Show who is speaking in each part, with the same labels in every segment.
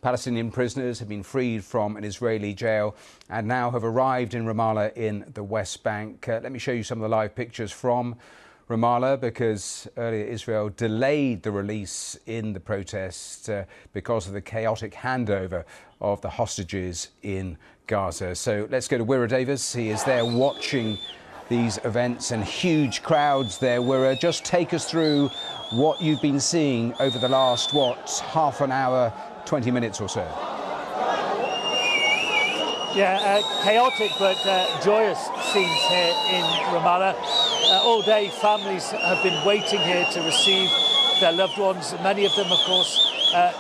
Speaker 1: Palestinian prisoners have been freed from an Israeli jail and now have arrived in Ramallah in the West Bank. Let me show you some of the live pictures from Ramallah, because earlier Israel delayed the release in the protest because of the chaotic handover of the hostages in Gaza. So let's go to Wira Davis. He is there watching these events and huge crowds there. Wira, just take us through what you've been seeing over the last, half an hour, 20 minutes or so.
Speaker 2: Yeah, chaotic but joyous scenes here in Ramallah. All day families have been waiting here to receive their loved ones. Many of them, of course,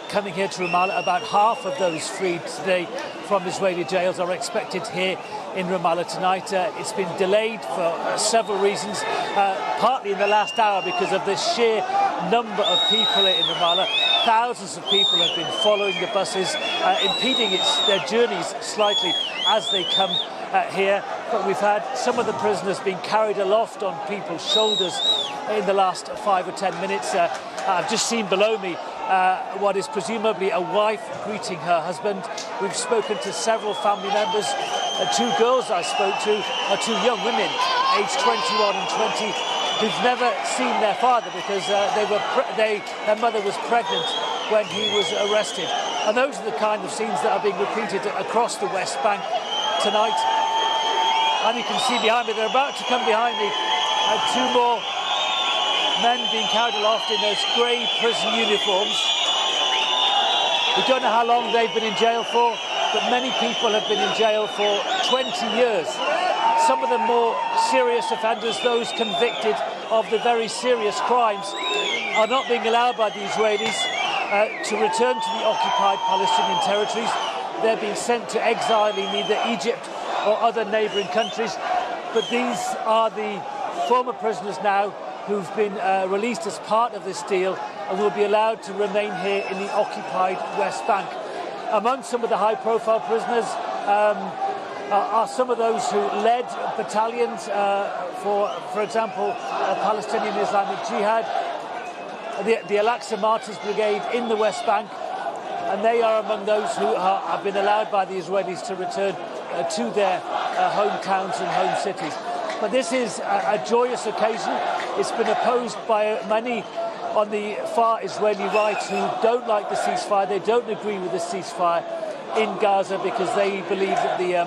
Speaker 2: coming here to Ramallah. About half of those freed today from Israeli jails are expected here in Ramallah tonight. It's been delayed for several reasons, partly in the last hour because of the sheer number of people in Ramallah. Thousands of people have been following the buses, impeding their journeys slightly as they come here. But we've had some of the prisoners being carried aloft on people's shoulders in the last 5 or 10 minutes. I've just seen below me what is presumably a wife greeting her husband. We've spoken to several family members. Two girls I spoke to are two young women, aged 21 and 20, who've never seen their father because their mother was pregnant when he was arrested. And those are the kind of scenes that are being repeated across the West Bank tonight. And you can see behind me, they're about to come behind me, two more men being carried aloft in those grey prison uniforms. We don't know how long they've been in jail for, but many people have been in jail for 20 years. Some of the more serious offenders, those convicted of the very serious crimes, are not being allowed by the Israelis to return to the occupied Palestinian territories. They're being sent to exile in either Egypt or other neighbouring countries. But these are the former prisoners now who've been released as part of this deal and will be allowed to remain here in the occupied West Bank. Among some of the high-profile prisoners are some of those who led battalions, for example, Palestinian Islamic Jihad, the Al-Aqsa Martyrs Brigade in the West Bank, and they are among those who have been allowed by the Israelis to return to their hometowns and home cities. But this is a joyous occasion. It's been opposed by many on the far Israeli right who don't like the ceasefire. They don't agree with the ceasefire in Gaza because they believe that the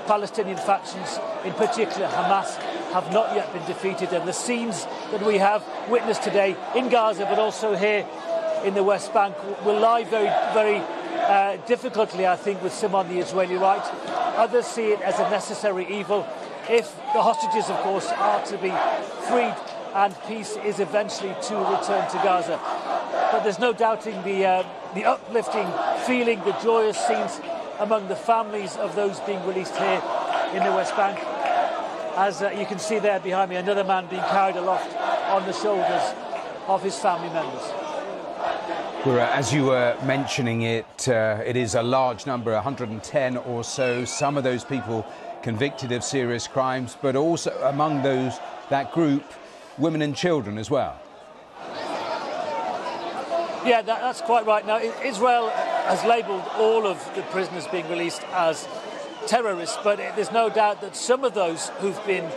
Speaker 2: Palestinian factions, in particular Hamas, have not yet been defeated. And the scenes that we have witnessed today in Gaza, but also here in the West Bank, will lie very, very difficultly, I think, with some on the Israeli right. Others see it as a necessary evil if the hostages, of course, are to be freed and peace is eventually to return to Gaza. But there's no doubting the uplifting feeling, the joyous scenes among the families of those being released here in the West Bank. As you can see there behind me, another man being carried aloft on the shoulders of his family members.
Speaker 1: As you were mentioning it, it is a large number, 110 or so. Some of those people convicted of serious crimes, but also among that group, women and children as well.
Speaker 2: Yeah, that's quite right. Now, Israel has labelled all of the prisoners being released as terrorists, but there's no doubt that some of those who've been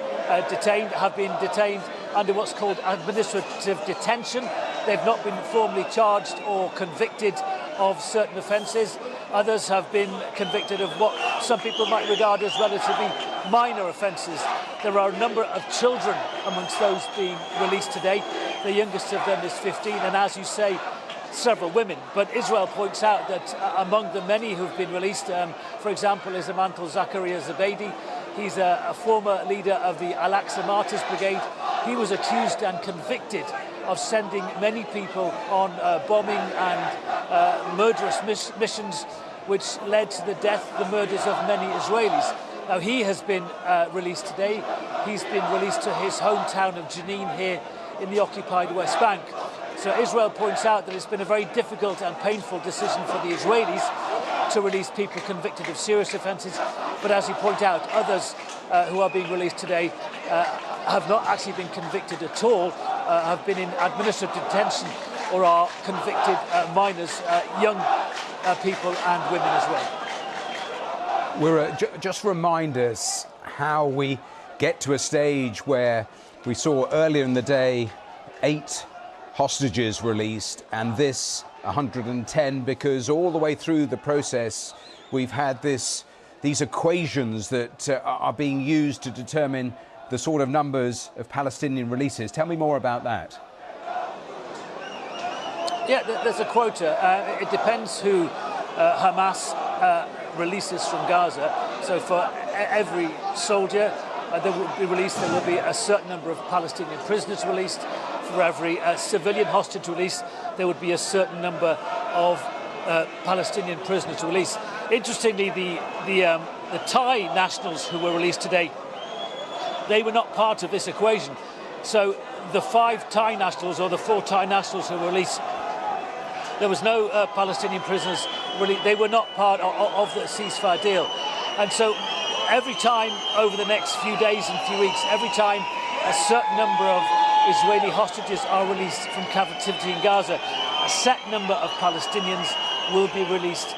Speaker 2: detained have been detained under what's called administrative detention. They've not been formally charged or convicted of certain offences. Others have been convicted of what some people might regard as relatively minor offences. There are a number of children amongst those being released today. The youngest of them is 15, and as you say, several women. But Israel points out that among the many who've been released, for example, is a man called Zakaria Zabedi. He's a former leader of the Al-Aqsa Martyrs Brigade. He was accused and convicted of sending many people on bombing and murderous missions, which led to the death, the murders of many Israelis. Now, he has been released today. He's been released to his hometown of Jenin here in the occupied West Bank. So Israel points out that it's been a very difficult and painful decision for the Israelis to release people convicted of serious offences. But as you point out, others who are being released today have not actually been convicted at all, have been in administrative detention or are convicted minors, young people and women as well.
Speaker 1: Just remind us how we get to a stage where we saw earlier in the day 8 hostages released and this 110, because all the way through the process we've had these equations that are being used to determine the sort of numbers of Palestinian releases. Tell me more about that.
Speaker 2: Yeah, there's a quota. It depends who Hamas releases from Gaza. So for every soldier that will be released, there will be a certain number of Palestinian prisoners released. For every civilian hostage release, there would be a certain number of Palestinian prisoners released. Interestingly, the Thai nationals who were released today, they were not part of this equation. So the 5 Thai nationals or the 4 Thai nationals who were released, there was no Palestinian prisoners released. They were not part of the ceasefire deal. And so every time over the next few days and few weeks, every time a certain number of Israeli hostages are released from captivity in Gaza, a set number of Palestinians will be released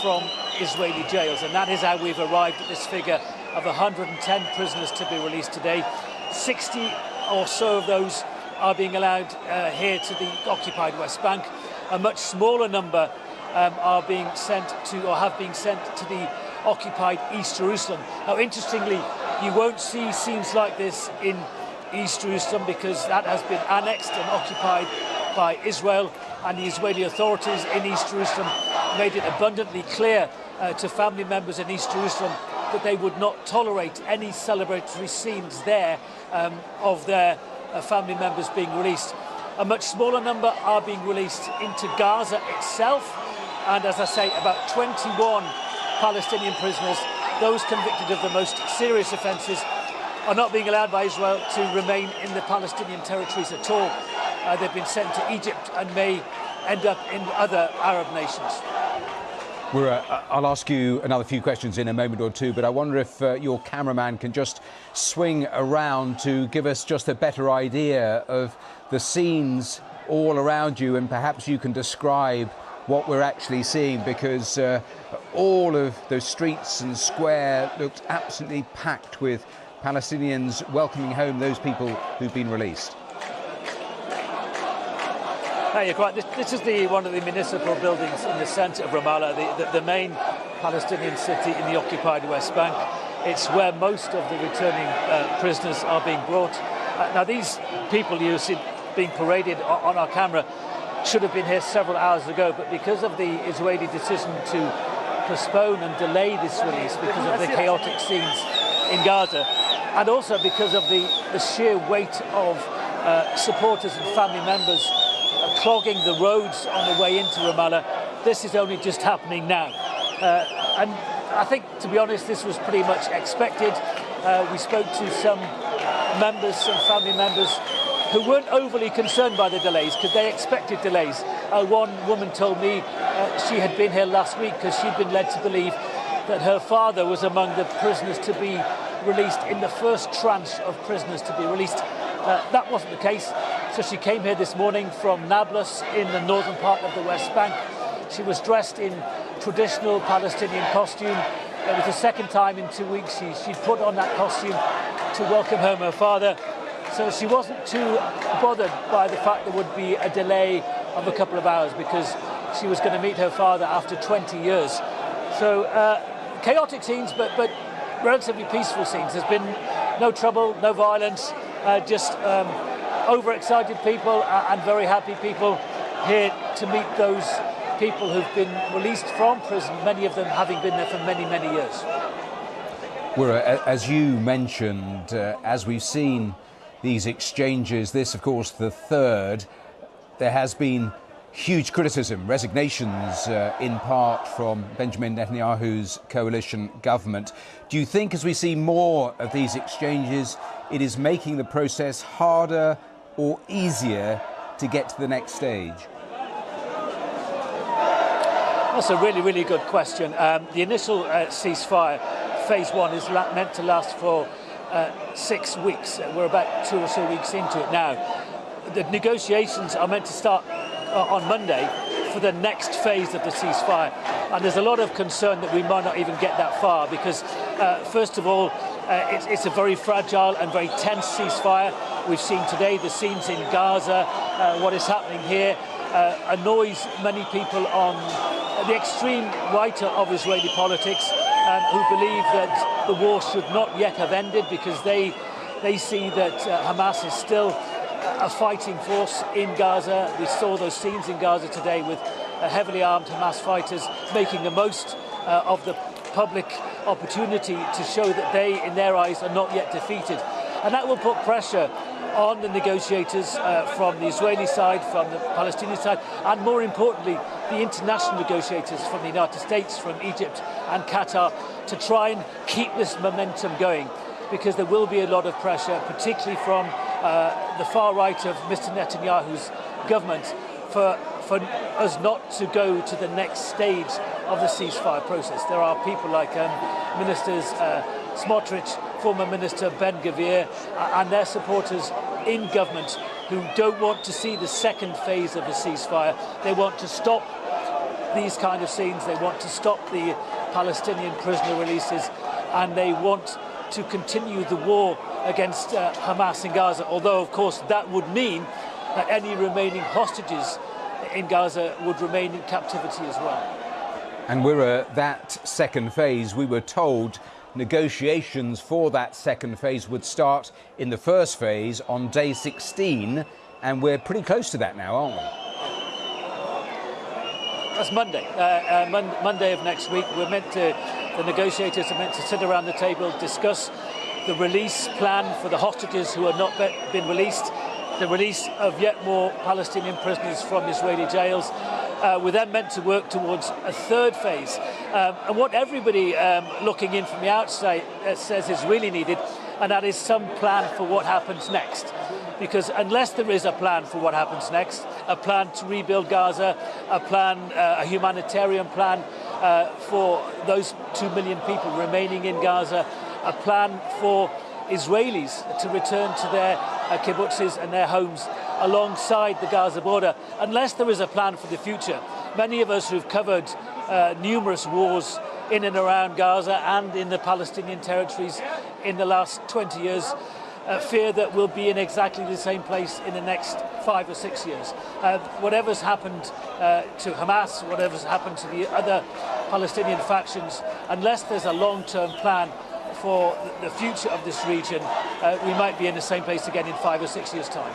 Speaker 2: from Israeli jails. And that is how we've arrived at this figure of 110 prisoners to be released today. 60 or so of those are being allowed here to the occupied West Bank. A much smaller number are being sent to, or have been sent to, the occupied East Jerusalem. Now, interestingly, you won't see scenes like this in East Jerusalem because that has been annexed and occupied by Israel, and the Israeli authorities in East Jerusalem made it abundantly clear to family members in East Jerusalem that they would not tolerate any celebratory scenes there of their family members being released. A much smaller number are being released into Gaza itself, and as I say, about 21 Palestinian prisoners, those convicted of the most serious offences, are not being allowed by Israel to remain in the Palestinian territories at all. They've been sent to Egypt and may end up in other Arab nations.
Speaker 1: I'll ask you another few questions in a moment or two, but I wonder if your cameraman can just swing around to give us just a better idea of the scenes all around you, and perhaps you can describe what we're actually seeing, because all of those streets and square looked absolutely packed with Palestinians welcoming home those people who've been released.
Speaker 2: No, you're quite. This is one of the municipal buildings in the centre of Ramallah, the main Palestinian city in the occupied West Bank. It's where most of the returning prisoners are being brought. Now, these people you see being paraded on our camera should have been here several hours ago, but because of the Israeli decision to postpone and delay this release because of the chaotic scenes in Gaza, and also because of the sheer weight of supporters and family members clogging the roads on the way into Ramallah, this is only just happening now. And I think, to be honest, this was pretty much expected. We spoke to some family members who weren't overly concerned by the delays because they expected delays. One woman told me she had been here last week because she'd been led to believe that her father was among the prisoners to be released in the first tranche of prisoners to be released. That wasn't the case. So she came here this morning from Nablus in the northern part of the West Bank. She was dressed in traditional Palestinian costume. It was the second time in 2 weeks she'd put on that costume to welcome home her father. So she wasn't too bothered by the fact there would be a delay of a couple of hours because she was going to meet her father after 20 years. So chaotic scenes, but relatively peaceful scenes. There's been no trouble, no violence, just overexcited people and very happy people here to meet those people who've been released from prison, many of them having been there for many, many years.
Speaker 1: As you mentioned, as we've seen these exchanges, this of course the third, there has been huge criticism, resignations in part from Benjamin Netanyahu's coalition government. Do you think as we see more of these exchanges, it is making the process harder or easier to get to the next stage?
Speaker 2: That's a really, really good question. The initial ceasefire, phase one, is meant to last for 6 weeks. We're about 2 or so weeks into it now. The negotiations are meant to start on Monday, for the next phase of the ceasefire. And there's a lot of concern that we might not even get that far because, first of all, it's a very fragile and very tense ceasefire. We've seen today the scenes in Gaza. What is happening here annoys many people on the extreme right of Israeli politics who believe that the war should not yet have ended because they see that Hamas is still a fighting force in Gaza. We saw those scenes in Gaza today with heavily armed Hamas fighters making the most of the public opportunity to show that they, in their eyes, are not yet defeated. And that will put pressure on the negotiators from the Israeli side, from the Palestinian side, and more importantly, the international negotiators from the United States, from Egypt and Qatar, to try and keep this momentum going. Because there will be a lot of pressure, particularly from the far right of Mr. Netanyahu's government, for us not to go to the next stage of the ceasefire process. There are people like Ministers Smotrich, former Minister Ben-Gvir, and their supporters in government who don't want to see the second phase of the ceasefire. They want to stop these kind of scenes, they want to stop the Palestinian prisoner releases, and they want to continue the war against Hamas in Gaza, although of course that would mean that any remaining hostages in Gaza would remain in captivity as well.
Speaker 1: And we're at that second phase. We were told negotiations for that second phase would start in the first phase on day 16, and we're pretty close to that now, aren't we?
Speaker 2: That's Monday. Monday of next week. The negotiators are meant to sit around the table, discuss the release plan for the hostages who have not been released, the release of yet more Palestinian prisoners from Israeli jails. We're then meant to work towards a third phase. And what everybody looking in from the outside says is really needed, and that is some plan for what happens next. Because unless there is a plan for what happens next, a plan to rebuild Gaza, a humanitarian plan for those 2 million people remaining in Gaza, a plan for Israelis to return to their kibbutzes and their homes alongside the Gaza border. Unless there is a plan for the future, many of us who've covered numerous wars in and around Gaza and in the Palestinian territories in the last 20 years fear that we'll be in exactly the same place in the next 5 or 6 years. Whatever's happened to Hamas, whatever's happened to the other Palestinian factions, unless there's a long-term plan for the future of this region, we might be in the same place again in 5 or 6 years' time.